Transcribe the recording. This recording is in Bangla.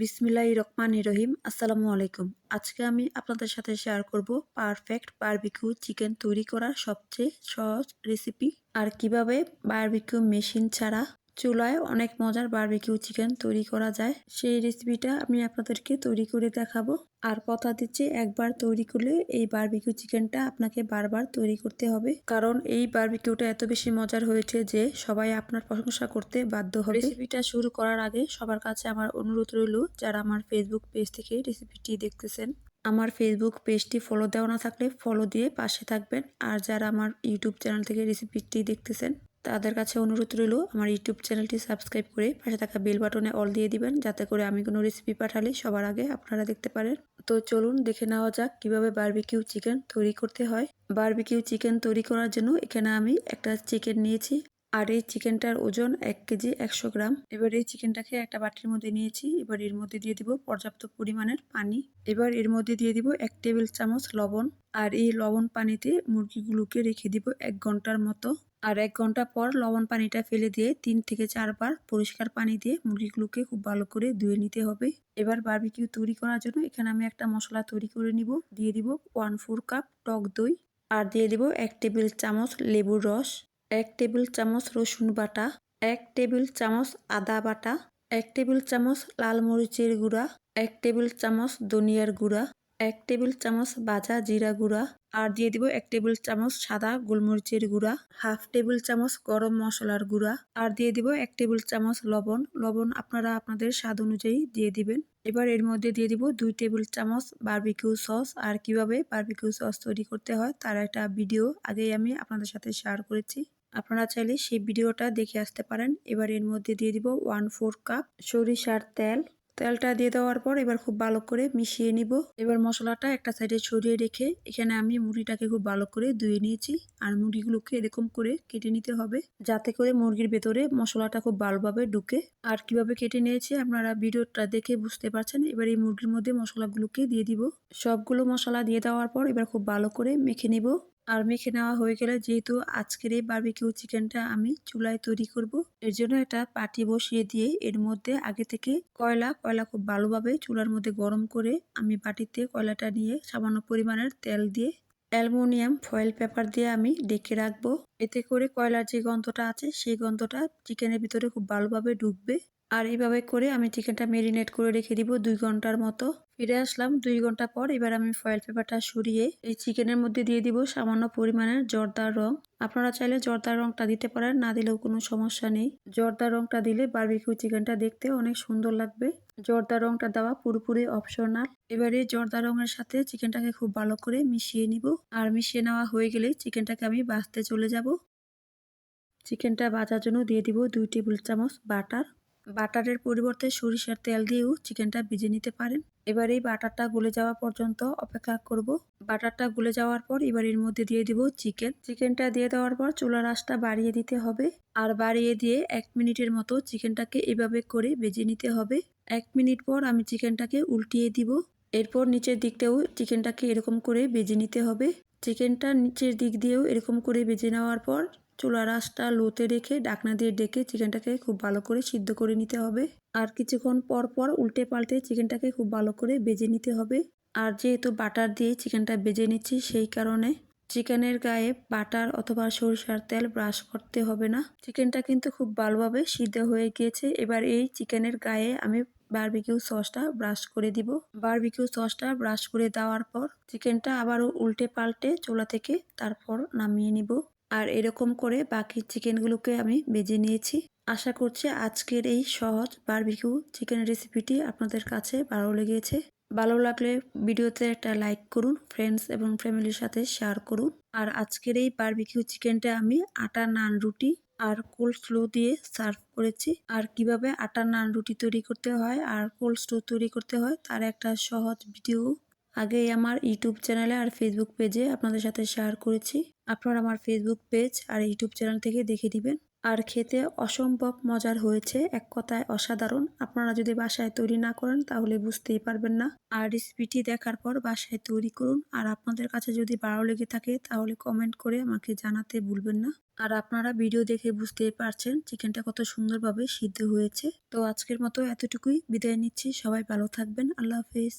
বিসমিল্লাহির রহমানির রহিম। আসসালামু আলাইকুম। আজকে আমি আপনাদের সাথে শেয়ার করব পারফেক্ট বারবিকিউ চিকেন তৈরি করার সবচেয়ে সহজ রেসিপি আর কিভাবে বারবিকিউ মেশিন ছাড়া চুলায় অনেক মজার বারবিকিউ চিকেন তৈরি করা যায়। সেই রেসিপিটা আমি আপনাদেরকে তৈরি করে দেখাবো। আর কথা দিচ্ছি, একবার তৈরি করলে এই বারবিকিউ চিকেনটা আপনাকে বারবার তৈরি করতে হবে, কারণ এই বারবিকিউটা এত বেশি মজার হয়েছে যে সবাই আপনার প্রশংসা করতে বাধ্য হবে। রেসিপিটা শুরু করার আগে সবার কাছে আমার অনুরোধ রইল, যারা আমার ফেসবুক পেজ থেকে রেসিপিটি দেখতেছেন, আমার ফেসবুক পেজটি ফলো দেওয়া না থাকলে ফলো দিয়ে পাশে থাকবেন। আর যারা আমার ইউটিউব চ্যানেল থেকে রেসিপিটি দেখতেছেন, তাদের কাছে অনুরোধ রইল আমার ইউটিউব চ্যানেলটি সাবস্ক্রাইব করে পাশে থাকা বেল বাটনে অল দিয়ে দিবেন, যাতে করে আমি কোনো রেসিপি পাঠালে সবার আগে আপনারা দেখতে পারেন। তো চলুন দেখে নেওয়া যাক কিভাবে বারবিকিউ চিকেন তৈরি করতে হয়। বারবিকিউ চিকেন তৈরি করার জন্য এখানে আমি একটা চিকেন নিয়েছি, আর এই চিকেনটার ওজন 1 কেজি 100 গ্রাম। এবার এই চিকেনটাকে একটা বাটির মধ্যে নিয়েছি। এবার এর মধ্যে দিয়ে দিব পর্যাপ্ত পরিমাণের পানি। এবার এর মধ্যে দিয়ে দিব 1 টেবিল চামচ লবণ। আর এই লবণ পানিতে মুরগিগুলোকে রেখে দিব 1 ঘন্টার মতো। আর 1 ঘন্টা পর লবণ পানিটা ফেলে দিয়ে 3 থেকে 4 বার পরিষ্কার পানি দিয়ে মুরগিগুলোকে খুব ভালো করে ধুয়ে নিতে হবে। এবার বারবিকিউ তৈরি করার জন্য এখানে আমি একটা মশলা তৈরি করে নিব। দিয়ে দিব 1/4 কাপ টক দই, আর দিয়ে দিব 1 টেবিল চামচ লেবুর রস, 1 টেবিল চামচ রসুন বাটা, 1 টেবিল চামচ আদা বাটা, 1 টেবিল চামচ লাল মরিচের গুঁড়া, 1 টেবিল চামচ ধনিয়ার গুঁড়া, 1 টেবিল চামচ ভাজা জিরা গুঁড়া, আর দিয়ে দিব 1 টেবিল চামচ সাদা গোলমরিচের গুঁড়া, হাফ টেবিল চামচ গরম মশলার গুঁড়া, আর দিয়ে দিব 1 টেবিল চামচ লবণ। লবণ আপনারা আপনাদের স্বাদ অনুযায়ী দিয়ে দিবেন। এবার এর মধ্যে দিয়ে দিব 2 টেবিল চামচ বারবিকিউ সস। আর কিভাবে বারবিকিউ সস তৈরি করতে হয় তার একটা ভিডিও আগেই আমি আপনাদের সাথে শেয়ার করেছি, আপনারা চাইলে সেই ভিডিওটা দেখে আসতে পারেন। এবার এর মধ্যে দিয়ে দিব 1/4 কাপ সরিষার তেল। তেলটা দিয়ে দেওয়ার পর এবার খুব ভালো করে মিশিয়ে নিব। এবার মশলাটা একটা সাইডে ছড়িয়ে রেখে এখানে আমি মুরগিটাকে খুব ভালো করে ধুয়ে নিয়েছি। আর মুরগিগুলোকে এরকম করে কেটে নিতে হবে, যাতে করে মুরগির ভেতরে মশলাটা খুব ভালোভাবে ঢুকে। আর কিভাবে কেটে নিয়েছি আপনারা ভিডিওটা দেখে বুঝতে পারছেন। এবার এই মুরগির মধ্যে মশলাগুলোকে দিয়ে দিব। সবগুলো মশলা দিয়ে দেওয়ার পর এবার খুব ভালো করে মেখে নিব। আর মেখে নেওয়া হয়ে গেলে, যেহেতু আজকের এই বারবিকিউ চিকেনটা আমি চুলায় তৈরি করব, এর জন্য একটা পাটি বসিয়ে দিয়ে এর মধ্যে আগে থেকে কয়লা খুব ভালোভাবে চুলার মধ্যে গরম করে আমি বাটিতে কয়লাটা নিয়ে সামান্য পরিমাণের তেল দিয়ে অ্যালুমিনিয়াম ফয়েল পেপার দিয়ে আমি ঢেকে রাখবো। এতে করে কয়লার যে গন্ধটা আছে সেই গন্ধটা চিকেনের ভিতরে খুব ভালোভাবে ঢুকবে। আর এইভাবে করে আমি চিকেনটা মেরিনেট করে রেখে দিব 2 ঘন্টার মতো। ফিরে আসলাম 2 ঘন্টা পর। এবার আমি ফয়েল পেপারটা সরিয়ে এই চিকেনের মধ্যে দিয়ে দিব সামান্য পরিমাণের জর্দার রং। আপনারা চাইলে জর্দার রংটা দিতে পারেন, না দিলেও কোনো সমস্যা নেই। জর্দার রংটা দিলে বারবিকিউ চিকেনটা দেখতে অনেক সুন্দর লাগবে। জর্দার রংটা দেওয়া পুরোপুরি অপশনাল। এবারে জর্দা রঙের সাথে চিকেনটাকে খুব ভালো করে মিশিয়ে নিব। আর মিশিয়ে নেওয়া হয়ে গেলে চিকেনটাকে আমি ভাজতে চলে যাব। চিকেনটা ভাজার জন্য দিয়ে দিব 2 টেবিল চামচ বাটার। বাটারের পরিবর্তে সরিষার তেল দিয়েও চিকেনটা ভেজে নিতে পারেন। এবার এই বাটারটা গলে যাওয়া পর্যন্ত অপেক্ষা করব। বাটারটা গলে যাওয়ার পর এবার এর মধ্যে দিয়ে দিব চিকেনটা দিয়ে দেওয়ার পর চুলার আঁচটা বাড়িয়ে দিতে হবে। আর বাড়িয়ে দিয়ে 1 মিনিটের মতো চিকেনটাকে এভাবে করে ভেজে নিতে হবে। 1 মিনিট পর আমি চিকেনটাকে উল্টিয়ে দিব। এরপর নিচের দিকটাও চিকেনটাকে এরকম করে ভেজে নিতে হবে। চিকেনটা নিচের দিক দিয়েও এরকম করে ভেজে নেওয়ার পর চুলার আঁচটা লোতে রেখে ঢাকনা দিয়ে ঢেকে চিকেনটাকে খুব ভালো করে সিদ্ধ করে নিতে হবে। আর কিছুক্ষণ পর পর উল্টে পাল্টে চিকেনটাকে খুব ভালো করে ভেজে নিতে হবে। আর যেহেতু বাটার দিয়ে চিকেনটা ভেজে নিচ্ছি, সেই কারণে চিকেনের গায়ে বাটার অথবা সরিষার তেল ব্রাশ করতে হবে না। চিকেনটা কিন্তু খুব ভালোভাবে সিদ্ধ হয়ে গিয়েছে। এবার এই চিকেনের গায়ে আমি বারবিকিউ সসটা ব্রাশ করে দিব। বারবিকিউ সসটা ব্রাশ করে দেওয়ার পর চিকেনটা আবারও উল্টে পাল্টে চুলা থেকে তারপর নামিয়ে নিব। আর এরকম করে বাকি চিকেনগুলোকে আমি ভেজে নিয়েছি। আশা করছি আজকের এই সহজ বারবিকিউ চিকেন রেসিপিটি আপনাদের কাছে ভালো লেগেছে। ভালো লাগলে ভিডিওতে একটা লাইক করুন, ফ্রেন্ডস এবং ফ্যামিলির সাথে শেয়ার করুন। আর আজকের এই বারবিকিউ চিকেনটা আমি আটা নান রুটি আর কোল্ড স্লো দিয়ে সার্ভ করেছি। আর কিভাবে আটা নান রুটি তৈরি করতে হয় আর কোল্ড স্লো তৈরি করতে হয় তার একটা সহজ ভিডিও আগেই আমার ইউটিউব চ্যানেলে আর ফেসবুক পেজে আপনাদের সাথে শেয়ার করেছি। আপনারা আমার ফেসবুক পেজ আর ইউটিউব চ্যানেল থেকে দেখে দিবেন। আর খেতে অসম্ভব মজার হয়েছে, এক কথায় অসাধারণ। আপনারা যদি বাসায় তৈরি না করেন তাহলে বুঝতেই পারবেন না। আর রেসিপিটি দেখার পর বাসায় তৈরি করুন। আর আপনাদের কাছে যদি ভালো লেগে থাকে তাহলে কমেন্ট করে আমাকে জানাতে ভুলবেন না। আর আপনারা ভিডিও দেখে বুঝতেই পারছেন চিকেনটা কত সুন্দরভাবে সিদ্ধ হয়েছে। তো আজকের মতো এতটুকুই, বিদায় নিচ্ছি। সবাই ভালো থাকবেন। আল্লাহ হাফেজ।